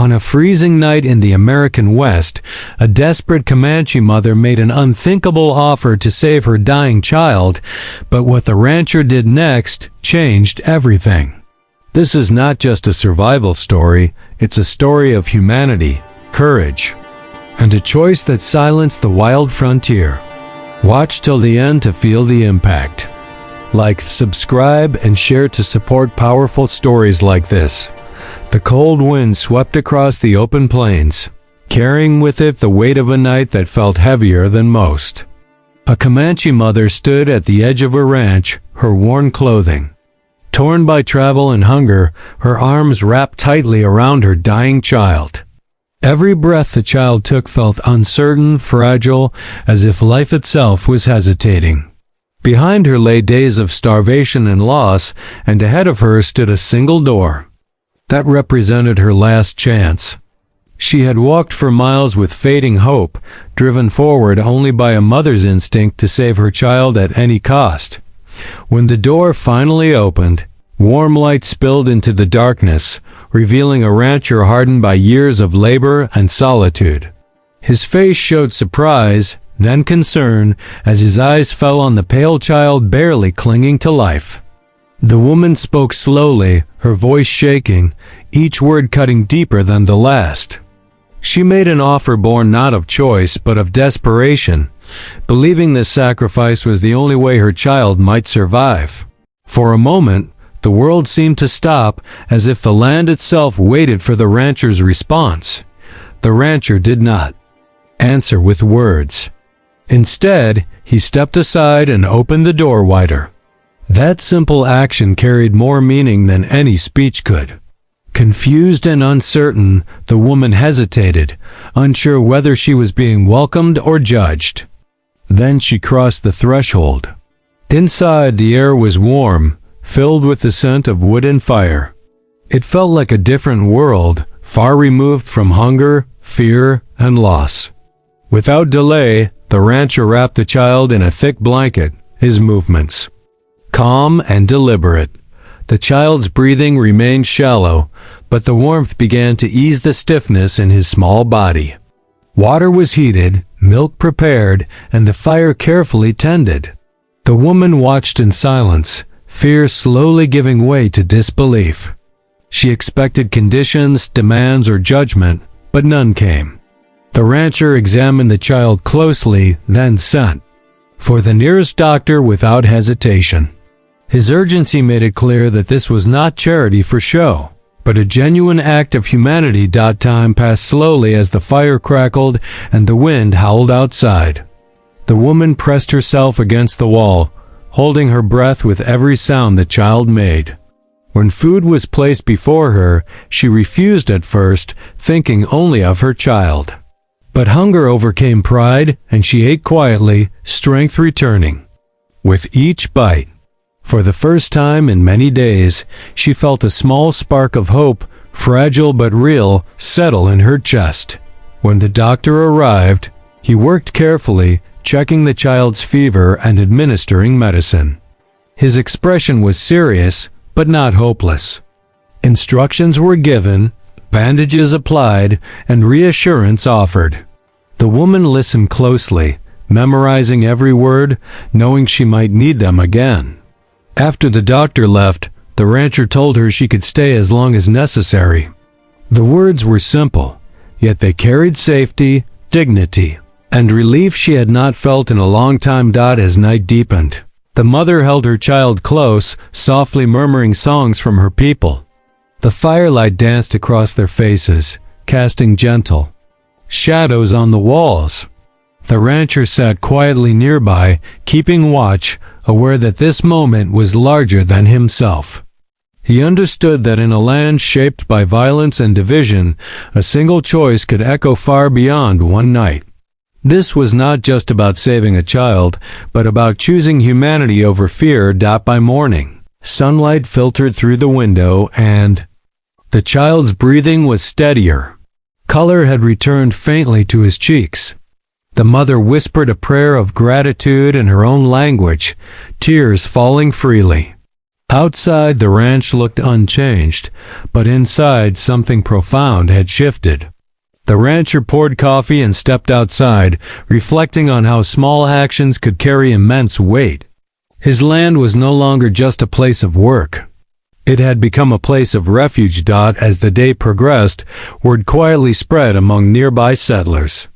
On a freezing night in the American West, a desperate Comanche mother made an unthinkable offer to save her dying child, but what the rancher did next changed everything. This is not just a survival story, it's a story of humanity, courage, and a choice that silenced the wild frontier. Watch till the end to feel the impact. Like, subscribe, and share to support powerful stories like this. The cold wind swept across the open plains, carrying with it the weight of a night that felt heavier than most. A Comanche mother stood at the edge of her ranch, her worn clothing torn by travel and hunger, her arms wrapped tightly around her dying child. Every breath the child took felt uncertain, fragile, as if life itself was hesitating. Behind her lay days of starvation and loss, and ahead of her stood a single door. That represented her last chance. She had walked for miles with fading hope, driven forward only by a mother's instinct to save her child at any cost. When the door finally opened, warm light spilled into the darkness, revealing a rancher hardened by years of labor and solitude. His face showed surprise, then concern, as his eyes fell on the pale child barely clinging to life. The woman spoke slowly, her voice shaking, each word cutting deeper than the last. She made an offer born not of choice but of desperation, believing this sacrifice was the only way her child might survive. For a moment, the world seemed to stop, as if the land itself waited for the rancher's response. The rancher did not answer with words. Instead, he stepped aside and opened the door wider. That simple action carried more meaning than any speech could. Confused and uncertain, the woman hesitated, unsure whether she was being welcomed or judged. Then she crossed the threshold. Inside, the air was warm, filled with the scent of wood and fire. It felt like a different world, far removed from hunger, fear, and loss. Without delay, the rancher wrapped the child in a thick blanket, his movements calm and deliberate. The child's breathing remained shallow, but the warmth began to ease the stiffness in his small body. Water was heated, milk prepared, and the fire carefully tended. The woman watched in silence, fear slowly giving way to disbelief. She expected conditions, demands, or judgment, but none came. The rancher examined the child closely, then sent for the nearest doctor without hesitation. His urgency made it clear that this was not charity for show, but a genuine act of humanity. Time passed slowly as the fire crackled and the wind howled outside. The woman pressed herself against the wall, holding her breath with every sound the child made. When food was placed before her, she refused at first, thinking only of her child. But hunger overcame pride, and she ate quietly, strength returning with each bite. For the first time in many days, she felt a small spark of hope, fragile but real, settle in her chest. When the doctor arrived, he worked carefully, checking the child's fever and administering medicine. His expression was serious, but not hopeless. Instructions were given, bandages applied, and reassurance offered. The woman listened closely, memorizing every word, knowing she might need them again. After the doctor left, the rancher told her she could stay as long as necessary. The words were simple, yet they carried safety, dignity, and relief she had not felt in a long time. As night deepened, the mother held her child close, softly murmuring songs from her people. The firelight danced across their faces, casting gentle shadows on the walls. The rancher sat quietly nearby, keeping watch, aware that this moment was larger than himself. He understood that in a land shaped by violence and division, a single choice could echo far beyond one night. This was not just about saving a child, but about choosing humanity over fear. By morning, sunlight filtered through the window, and the child's breathing was steadier. Color had returned faintly to his cheeks. The mother whispered a prayer of gratitude in her own language, tears falling freely. Outside, the ranch looked unchanged, but inside, something profound had shifted. The rancher poured coffee and stepped outside, reflecting on how small actions could carry immense weight. His land was no longer just a place of work. It had become a place of refuge. As the day progressed, word quietly spread among nearby settlers.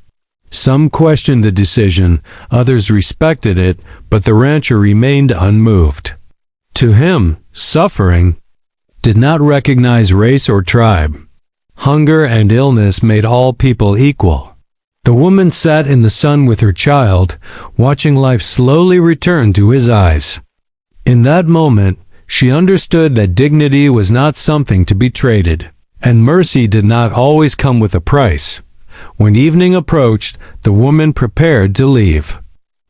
Some questioned the decision, others respected it, but the rancher remained unmoved. To him, suffering did not recognize race or tribe. Hunger and illness made all people equal. The woman sat in the sun with her child, watching life slowly return to his eyes. In that moment, she understood that dignity was not something to be traded, and mercy did not always come with a price. When evening approached, the woman prepared to leave.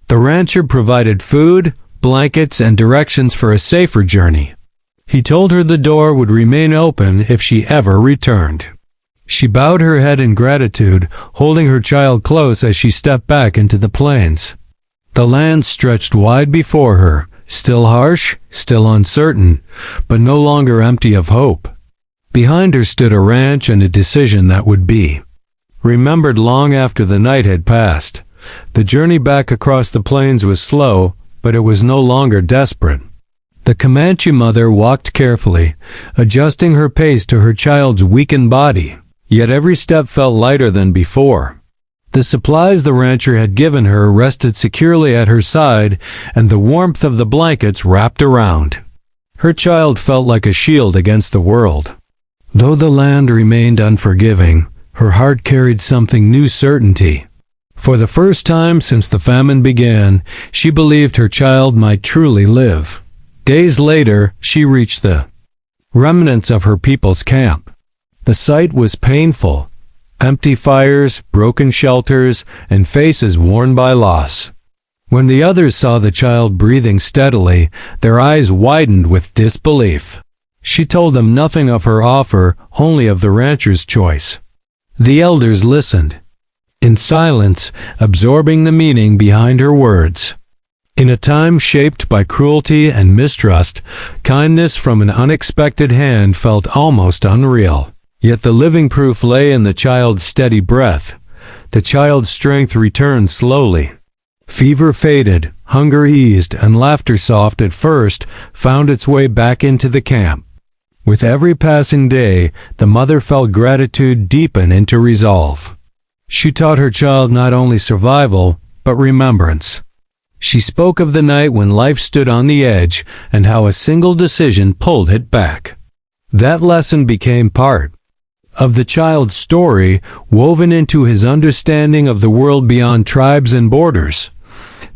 The rancher provided food, blankets, and directions for a safer journey. He told her the door would remain open if she ever returned. She bowed her head in gratitude, holding her child close as she stepped back into the plains. The land stretched wide before her, still harsh, still uncertain, but no longer empty of hope. Behind her stood a ranch and a decision that would be remembered long after the night had passed. The journey back across the plains was slow, but it was no longer desperate. The Comanche mother walked carefully, adjusting her pace to her child's weakened body, yet every step felt lighter than before. The supplies the rancher had given her rested securely at her side, and the warmth of the blankets wrapped around. Her child felt like a shield against the world. Though the land remained unforgiving, her heart carried something new: certainty. For the first time since the famine began, she believed her child might truly live. Days later, she reached the remnants of her people's camp. The sight was painful: empty fires, broken shelters, and faces worn by loss. When the others saw the child breathing steadily, their eyes widened with disbelief. She told them nothing of her offer, only of the rancher's choice. The elders listened, in silence, absorbing the meaning behind her words. In a time shaped by cruelty and mistrust, kindness from an unexpected hand felt almost unreal. Yet the living proof lay in the child's steady breath. The child's strength returned slowly. Fever faded, hunger eased, and laughter, soft at first, found its way back into the camp. With every passing day, the mother felt gratitude deepen into resolve. She taught her child not only survival, but remembrance. She spoke of the night when life stood on the edge and how a single decision pulled it back. That lesson became part of the child's story, woven into his understanding of the world beyond tribes and borders.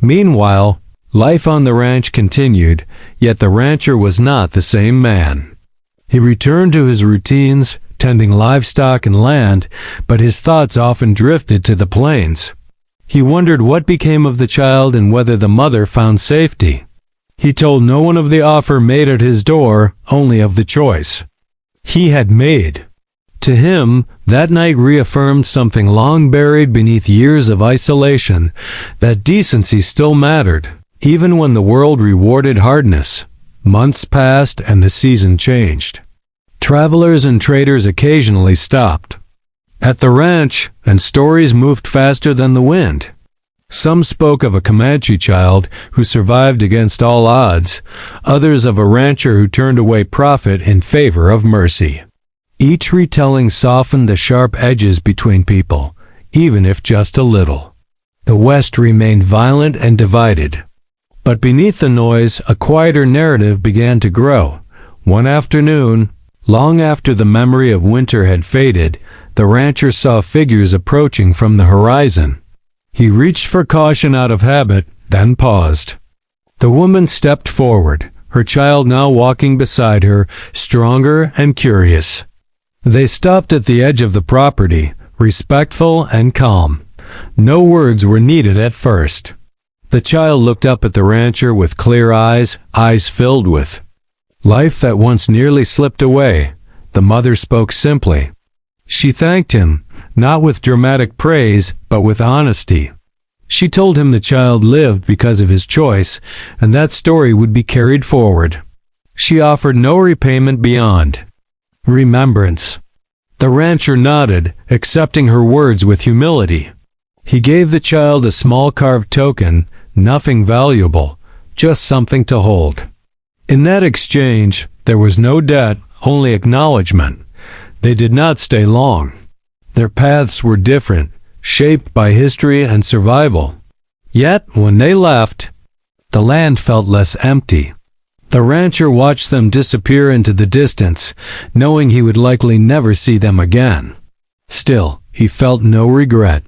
Meanwhile, life on the ranch continued, yet the rancher was not the same man. He returned to his routines, tending livestock and land, but his thoughts often drifted to the plains. He wondered what became of the child and whether the mother found safety. He told no one of the offer made at his door, only of the choice he had made. To him, that night reaffirmed something long buried beneath years of isolation, that decency still mattered, even when the world rewarded hardness. Months passed and the season changed. Travelers and traders occasionally stopped at the ranch, and stories moved faster than the wind. Some spoke of a Comanche child who survived against all odds, others of a rancher who turned away profit in favor of mercy. Each retelling softened the sharp edges between people, even if just a little. The West remained violent and divided. But beneath the noise, a quieter narrative began to grow. One afternoon, long after the memory of winter had faded, the rancher saw figures approaching from the horizon. He reached for caution out of habit, then paused. The woman stepped forward, her child now walking beside her, stronger and curious. They stopped at the edge of the property, respectful and calm. No words were needed at first. The child looked up at the rancher with clear eyes, eyes filled with life that once nearly slipped away. The mother spoke simply. She thanked him, not with dramatic praise, but with honesty. She told him the child lived because of his choice, and that story would be carried forward. She offered no repayment beyond remembrance. The rancher nodded, accepting her words with humility. He gave the child a small carved token, nothing valuable, just something to hold. In that exchange, there was no debt, only acknowledgement. They did not stay long. Their paths were different, shaped by history and survival. Yet, when they left, the land felt less empty. The rancher watched them disappear into the distance, knowing he would likely never see them again. Still, he felt no regret.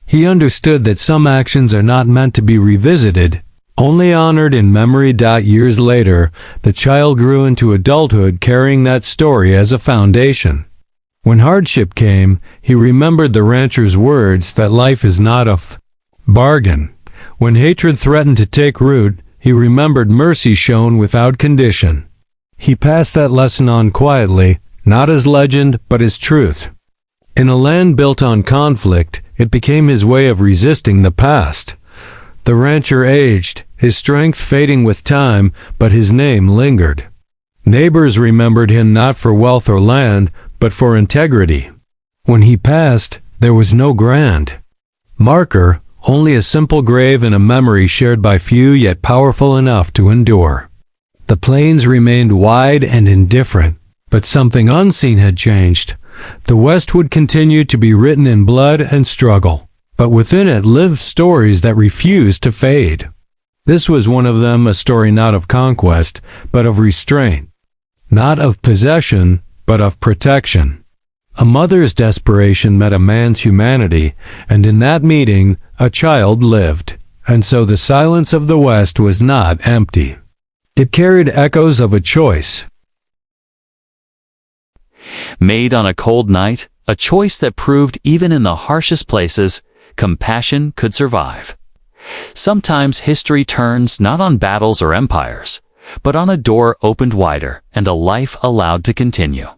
He understood that some actions are not meant to be revisited, only honored in memory. Years later, the child grew into adulthood carrying that story as a foundation. When hardship came, he remembered the rancher's words that life is not a bargain. When hatred threatened to take root, he remembered mercy shown without condition. He passed that lesson on quietly, not as legend, but as truth. In a land built on conflict, it became his way of resisting the past. The rancher aged, his strength fading with time, but his name lingered. Neighbors remembered him not for wealth or land, but for integrity. When he passed, there was no grand marker, only a simple grave and a memory shared by few yet powerful enough to endure. The plains remained wide and indifferent, but something unseen had changed. The West would continue to be written in blood and struggle, but within it lived stories that refused to fade. This was one of them, a story not of conquest, but of restraint. Not of possession, but of protection. A mother's desperation met a man's humanity, and in that meeting, a child lived. And so the silence of the West was not empty. It carried echoes of a choice. Made on a cold night, a choice that proved even in the harshest places, compassion could survive. Sometimes history turns not on battles or empires, but on a door opened wider and a life allowed to continue.